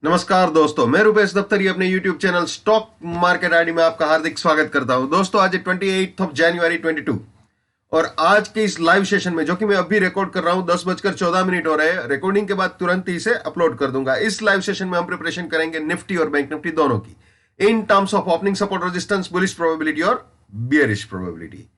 नमस्कार दोस्तों, मैं रुपेश दफ्तरी अपने YouTube channel stock market ID में आपका हार्दिक स्वागत करता हूं। दोस्तों, आज 28 जनवरी 22 और आज के इस लाइव सेशन में, जो कि मैं अभी रिकॉर्ड कर रहा हूं, 10:14 हो रहे हैं। रिकॉर्डिंग के बाद तुरंत ही इसे अपलोड कर दूंगा। इस लाइव सेशन में हम प्रिपरेशन करेंगे निफ्टी और बैंक निफ्टी दोनों की, in terms of opening, support, resistance, bullish probability और बियरिश प्रोबेबिलिटी।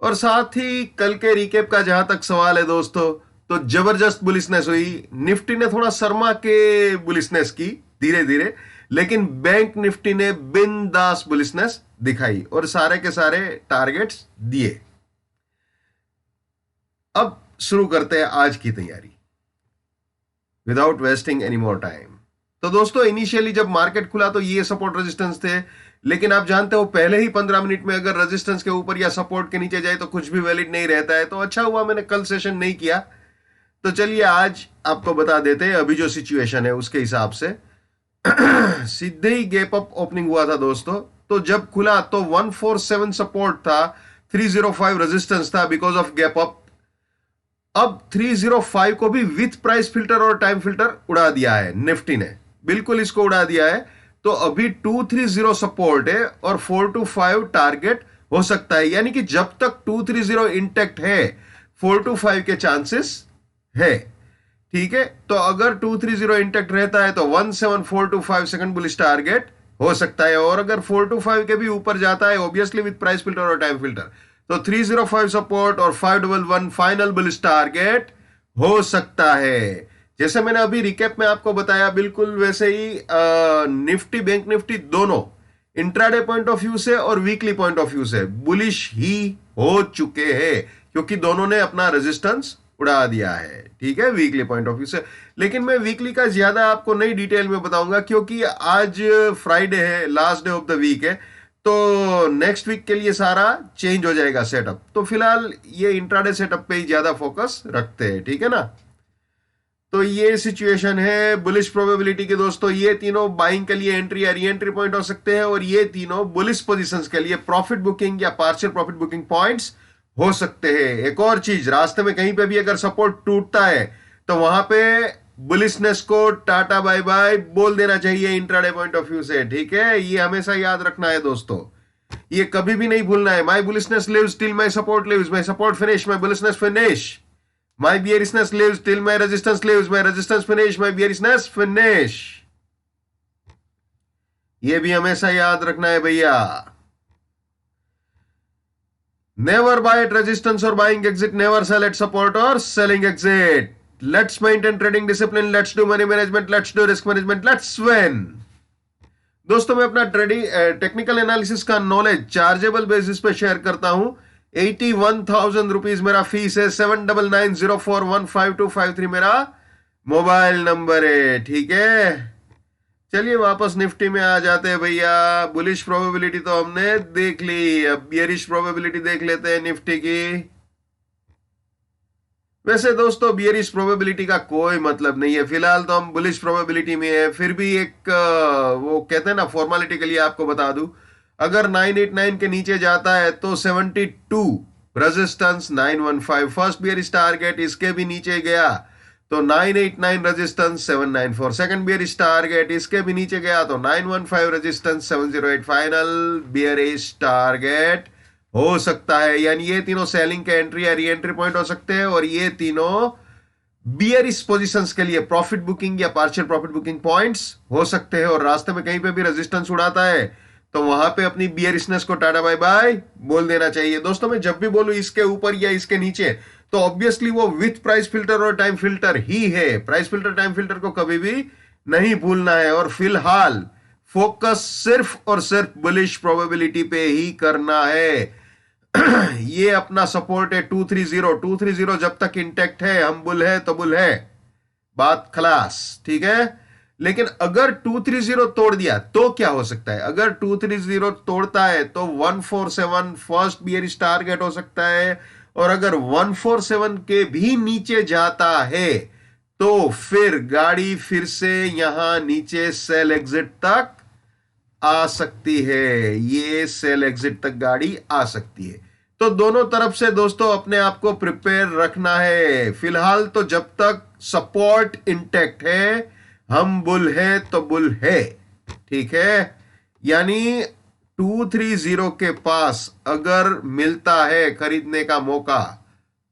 और साथ ही कल के रिकेप का जहां तक सवाल है दोस्तों, तो जबरदस्त बुलिशनेस हुई। निफ्टी ने थोड़ा शर्मा के बुलिशनेस की धीरे धीरे, लेकिन बैंक निफ्टी ने बिंदास बुलिशनेस दिखाई और सारे के सारे टारगेट्स दिए। अब शुरू करते हैं आज की तैयारी without wasting any more time. तो दोस्तों, इनिशियली जब मार्केट खुला तो ये सपोर्ट रेजिस्टेंस थे, लेकिन आप जानते हो पहले ही 15 मिनट में अगर रेजिस्टेंस के ऊपर या सपोर्ट के नीचे जाए तो कुछ भी वैलिड नहीं रहता है। तो अच्छा हुआ मैंने कल सेशन नहीं किया। तो चलिए आज आपको बता देते हैं अभी जो सिचुएशन है उसके हिसाब से। सीधे ही गैप अप ओपनिंग हुआ था दोस्तों। तो जब खुला तो 147 सपोर्ट था, 305 रेजिस्टेंस था बिकॉज ऑफ गैप अप। अब 305 को भी विथ प्राइस फिल्टर और टाइम फिल्टर उड़ा दिया है निफ्टी ने, बिल्कुल इसको उड़ा दिया है। तो अभी 230 सपोर्ट है और 425 टारगेट हो सकता है, यानी कि जब तक 230 इंटैक्ट है 425 के चांसेस है। ठीक है, तो अगर 230 इंटैक्ट रहता है तो 17425 सेकंड बुलिश टारगेट हो सकता है। और अगर 425 के भी ऊपर जाता है, ऑब्वियसली विद प्राइस फिल्टर और टाइम फिल्टर, तो 305 सपोर्ट और 511 फाइनल बुलिश टारगेट हो सकता है। जैसे मैंने अभी रिकेप में आपको बताया, बिल्कुल वैसे ही निफ्टी बैंक निफ्टी दोनों इंट्राडे पॉइंट ऑफ व्यू से और वीकली पॉइंट ऑफ व्यू से बुलिश ही हो चुके हैं, क्योंकि दोनों ने अपना रेजिस्टेंस उड़ा दिया है। ठीक है, वीकली पॉइंट ऑफ व्यू से। लेकिन मैं वीकली का ज्यादा आपको नहीं डिटेल में बताऊंगा, क्योंकि आज फ्राइडे है, last day of the week है, तो नेक्स्ट वीक के लिए सारा चेंज हो जाएगा सेटअप। तो फिलहाल ये इंट्राडे सेटअप पे ही ज्यादा फोकस रखते हैं। ठीक है ना। तो ये सिचुएशन है बुलिश प्रोबेबिलिटी के दोस्तों। ये तीनों बाइंग के लिए एंट्री या री एंट्री पॉइंट हो सकते हैं, और ये तीनों बुलिश पोजीशंस के लिए प्रॉफिट बुकिंग या पार्शियल प्रॉफिट बुकिंग पॉइंट्स हो सकते हैं। एक और चीज, रास्ते में कहीं पे भी अगर सपोर्ट टूटता है तो वहां पे बुलिशनेस को टाटा बाय बाय बोल देना चाहिए इंट्राडे पॉइंट ऑफ व्यू से। ठीक है, ये हमेशा याद रखना है दोस्तों, ये कभी भी नहीं भूलना है। My bullishness lives till my support lives, my support finish, my bullishness finish, my bearishness lives till my resistance lives, my resistance finish, my bearishness finish. ये भी हमेशा याद रखना है भैया। Never buy at resistance or buying exit. Never sell at support or selling exit. Let's maintain trading discipline. Let's do money management. Let's do risk management. Let's win. दोस्तों, मैं अपना ट्रेडिंग टेक्निकल एनालिसिस का knowledge chargeable basis पे share करता हूं। 81,000 rupees मेरा fees है। 7990415253 मेरा मोबाइल नंबर है। ठीक है, चलिए वापस निफ्टी में आ जाते हैं भैया। बुलिश प्रोबेबिलिटी तो हमने देख ली, अब बियरिश प्रोबेबिलिटी देख लेते हैं निफ्टी की। वैसे दोस्तों, बियरिश प्रोबेबिलिटी का कोई मतलब नहीं है, फिलहाल तो हम बुलिश प्रोबेबिलिटी में है। फिर भी एक वो कहते हैं ना, फॉर्मेलिटी के लिए आपको बता दूं, अगर 989 के नीचे जाता है तो 72 रेजिस्टेंस, 915 फर्स्ट बियरिश टारगेट, इसके भी नीचे गया तो 989 रेजिस्टेंस, 794 सेकंड बियरिश टारगेट, इसके भी नीचे गया तो 915 रेजिस्टेंस, 708 फाइनल बियरिश टारगेट हो सकता है। यानी ये तीनों सेलिंग के एंट्री या री एंट्री पॉइंट हो सकते हैं, और ये तीनों बियरिश पोजीशंस के लिए प्रॉफिट बुकिंग या पार्शियल प्रॉफिट बुकिंग पॉइंट्स हो सकते हैं। और रास्ते में कहीं पे भी रेजिस्टेंस उड़ाता है तो वहां पे अपनी बियरिशनेस को टाटा बाय बाय बोल देना चाहिए। दोस्तों, मैं जब भी बोलूं इसके ऊपर या इसके नीचे, तो ऑब्वियसली वो विथ प्राइस फिल्टर और टाइम फिल्टर ही है। प्राइस फिल्टर टाइम फिल्टर को कभी भी नहीं भूलना है। और फिलहाल फोकस सिर्फ और सिर्फ बुलिश प्रोबेबिलिटी पे ही करना है। ये अपना सपोर्ट है 230 जब तक इंटैक्ट है, हम बुल है तो बुल है, बात खलास। ठीक है, लेकिन अगर 230 तोड़ दिया तो क्या हो सकता है? अगर 230 तोड़ता है तो 147 फर्स्ट बियरिश टारगेट हो सकता है, और अगर 147 के भी नीचे जाता है तो फिर गाड़ी फिर से यहां नीचे सेल एग्जिट तक आ सकती है। ये सेल एग्जिट तक गाड़ी आ सकती है। तो दोनों तरफ से दोस्तों अपने आप को प्रिपेयर रखना है। फिलहाल तो जब तक सपोर्ट इंटैक्ट है, हम बुल है तो बुल है, ठीक है। यानी 230 के पास अगर मिलता है खरीदने का मौका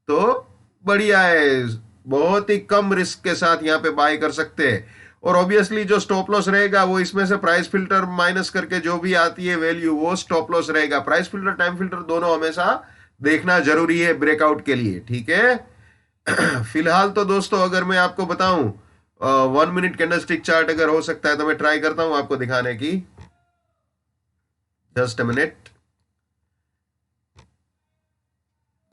तो बढ़िया है, बहुत ही कम रिस्क के साथ यहाँ पे बाय कर सकते हैं। और ऑब्वियसली जो स्टॉप लॉस रहेगा वो इसमें से प्राइस फिल्टर माइनस करके जो भी आती है वैल्यू वो स्टॉप लॉस रहेगा। प्राइस फिल्टर टाइम फिल्टर दोनों हमेशा देखना जरूरी है ब्रेकआउट के लिए, ठीक है। फिलहाल तो दोस्तों अगर मैं आपको बताऊं 1 मिनट कैंडलस्टिक चार्ट अगर हो सकता है तो मैं ट्राई करता हूं आपको दिखाने की। जस्ट अ मिनट,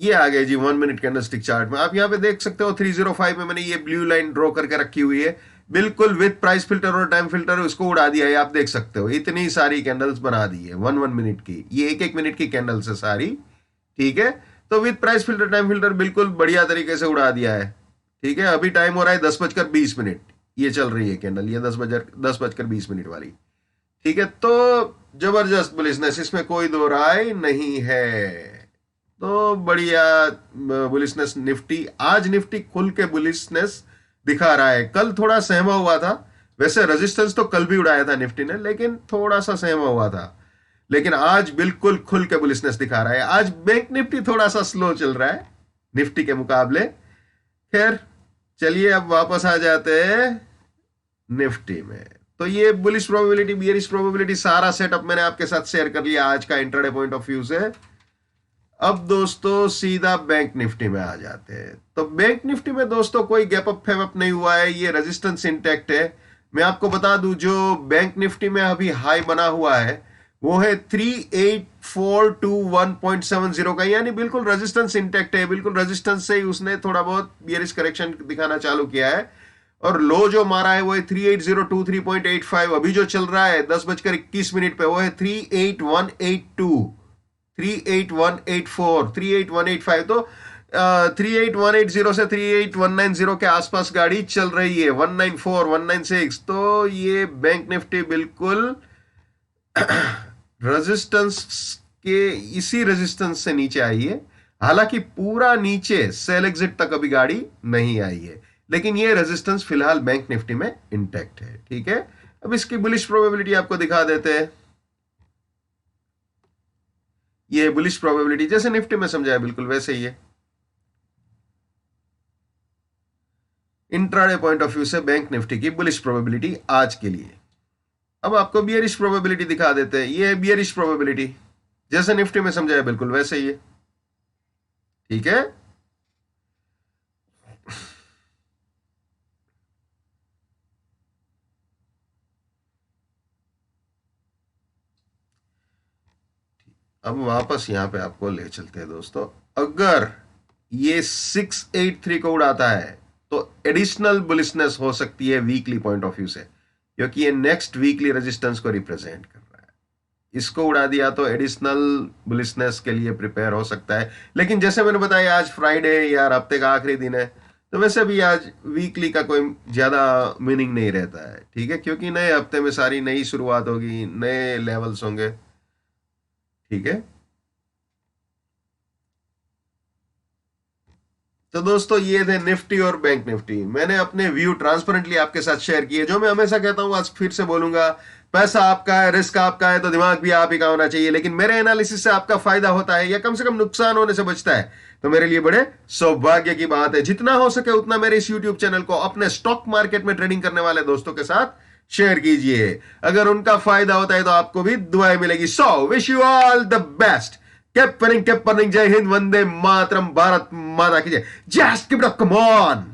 ये आ गया जी 1 मिनट कैंडलस्टिक चार्ट में। आप यहां पे देख सकते हो 305 में मैंने ये ब्लू लाइन ड्रॉ करके रखी हुई है, बिल्कुल विद प्राइस फिल्टर और टाइम फिल्टर उसको उड़ा दिया है। आप देख सकते हो इतनी सारी कैंडल्स बना दी है 1 मिनट की, ये 1 मिनट की कैंडल्स है सारी, ठीक है। तो with price filter time filter बिल्कुल बढ़िया तरीके से उड़ा दिया है, ठीक है। अभी टाइम हो रहा है 10:20, ये चल रही है कैंडल, ये 10:20 वाली, ठीक है। तो जबरदस्त बुलिशनेस, इसमें कोई दो राय नहीं है। तो बढ़िया बुलिशनेस निफ्टी, आज निफ्टी खुल के बुलिशनेस दिखा रहा है। कल थोड़ा सहमा हुआ था, वैसे रेजिस्टेंस तो कल भी उड़ाया था निफ्टी ने, लेकिन थोड़ा सा सहमा हुआ था। लेकिन आज बिल्कुल खुल के बुलिशनेस दिखा रहा है। आज बैंक निफ्टी थोड़ा सा स्लो चल रहा है निफ्टी के मुकाबले। खैर चलिए अब वापस आ जाते हैं निफ्टी में। तो ये बुलिश प्रोबेबिलिटी बियरिश प्रोबेबिलिटी सारा सेटअप मैंने आपके साथ शेयर कर लिया आज का इंट्राडे पॉइंट ऑफ व्यू से। अब दोस्तों सीधा बैंक निफ्टी में आ जाते हैं। तो बैंक निफ्टी में दोस्तों कोई गैप अप फैप अप नहीं हुआ है, ये रेजिस्टेंस इंटैक्ट है। मैं आपको बता दूं जो बैंक निफ्टी में अभी हाई बना हुआ है वो है 38,421.70 का, यानी बिल्कुल रेजिस्टेंस इंटैक्ट है। बिल्कुल रेजिस्टेंस से ही उसने थोड़ा बहुत बियरिश करेक्शन दिखाना चालू किया है। और लो जो मारा है वो है 38,023.85। अभी जो चल रहा है 10:21 पे वो है 38,182, 38,184, 38,185। तो 38,180 से 38,190 के आसपास गाड़ी चल रही है, 194, 196। तो ये बैंक निफ्टी बिल्कुल रेजिस्टेंस के इसी रेजिस्टेंस से नीचे आई है। हालांकि पूरा नीचे सेल एग्जिट तक अभी गाड़ी नहीं आई है, लेकिन ये रेजिस्टेंस फिलहाल बैंक निफ्टी में इंटैक्ट है, ठीक है। अब इसकी बुलिश प्रोबेबिलिटी आपको दिखा देते हैं। ये बुलिश प्रोबेबिलिटी जैसे निफ्टी में समझाया बिल्कुल वैसे ही है। इंट्राडे पॉइंट ऑफ व्यू से बैंक निफ्टी की बुलिश प्रोबेबिलिटी आज के लिए। अब आपको बियरिश प्रोबेबिलिटी दिखा देते हैं। ये बियरिश प्रोबेबिलिटी जैसे निफ्टी में समझाया बिल्कुल वैसे ही है, ठीक है। अब वापस यहां पे आपको ले चलते हैं दोस्तों। अगर ये 683 को उड़ाता है तो एडिशनल बुलिशनेस हो सकती है वीकली पॉइंट ऑफ व्यू से, क्योंकि ये नेक्स्ट वीकली रेजिस्टेंस को रिप्रेजेंट कर रहा है। इसको उड़ा दिया तो एडिशनल बुलिशनेस के लिए प्रिपेयर हो सकता है। लेकिन जैसे मैंने बताया आज फ्राइडे यार हफ्ते का आखिरी दिन है, तो वैसे भी आज वीकली का कोई ज्यादा मीनिंग नहीं रहता है, ठीक है। क्योंकि नए हफ्ते में सारी नई शुरुआत होगी, नए लेवल्स होंगे, ठीक है। तो दोस्तों ये थे निफ्टी और बैंक निफ्टी। मैंने अपने व्यू ट्रांसपेरेंटली आपके साथ शेयर किए। जो मैं हमेशा कहता हूं आज फिर से बोलूंगा, पैसा आपका है, रिस्क आपका है, तो दिमाग भी आप ही का होना चाहिए। लेकिन मेरे एनालिसिस से आपका फायदा होता है या कम से कम नुकसान होने से बचता है, तो मेरे लिए बड़े सौभाग्य की बात है। जितना हो सके उतना मेरे इस यूट्यूब चैनल को अपने स्टॉक मार्केट में ट्रेडिंग करने वाले दोस्तों के साथ शेयर कीजिए। अगर उनका फायदा होता है तो आपको भी दुआएं मिलेगी। So wish you all the best. Keep running, जय हिंद, वंदे मातरम, भारत माता की जय। Just keep it up, come on.